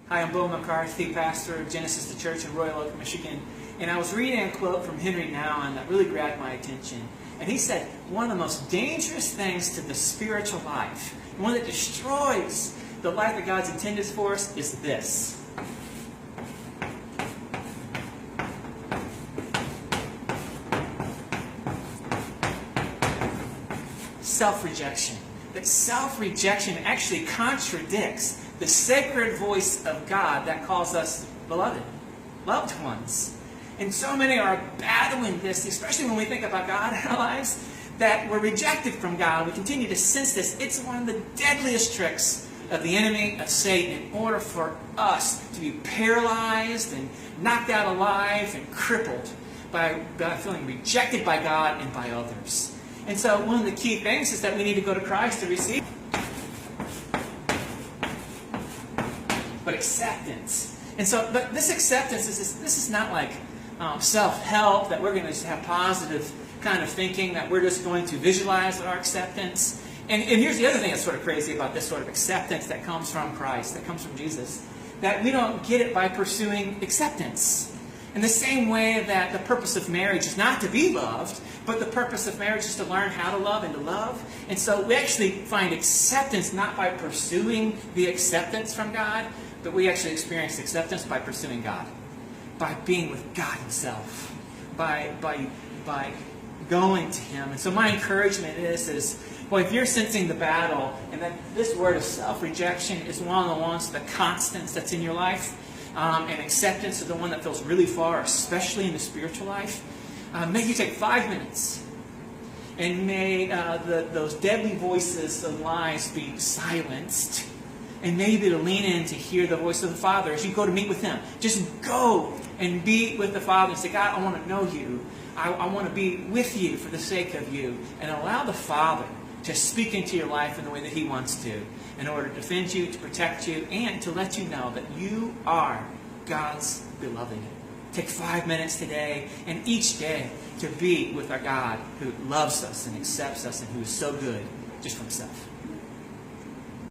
Hi, I'm Bo McCarthy, pastor of Genesis the Church in Royal Oak, Michigan. And I was reading a quote from Henry Nouwen that really grabbed my attention. And he said, one of the most dangerous things to the spiritual life, the one that destroys the life that God's intended for us, is this. Self-rejection. That self-rejection actually contradicts the sacred voice of God that calls us beloved, loved ones. And so many are battling this, especially when we think about God in our lives, that we're rejected from God. We continue to sense this. It's one of the deadliest tricks of the enemy, of Satan, in order for us to be paralyzed and knocked out alive and crippled by feeling rejected by God and by others. And so one of the key things is that we need to go to Christ to receive. But acceptance. And so, but this acceptance this is not like self-help, that we're going to just have positive kind of thinking, that we're just going to visualize our acceptance. And here's the other thing that's sort of crazy about this sort of acceptance that comes from Christ, that comes from Jesus, that we don't get it by pursuing acceptance. In the same way that the purpose of marriage is not to be loved, but the purpose of marriage is to learn how to love and to love. And so we actually find acceptance not by pursuing the acceptance from God, but we actually experience acceptance by pursuing God, by being with God Himself, by going to Him. And so my encouragement is, well, if you're sensing the battle, and that this word of self-rejection is one of the ones, the constants that's in your life, and acceptance is the one that feels really far, especially in the spiritual life, may you take 5 minutes, and may those deadly voices of lies be silenced, and maybe to lean in to hear the voice of the Father as you go to meet with Him. Just go and be with the Father and say, God, I want to know You. I want to be with You for the sake of You. And allow the Father to speak into your life in the way that He wants to, in order to defend you, to protect you, and to let you know that you are God's beloved. Take 5 minutes today and each day to be with our God who loves us and accepts us and who is so good just for Himself.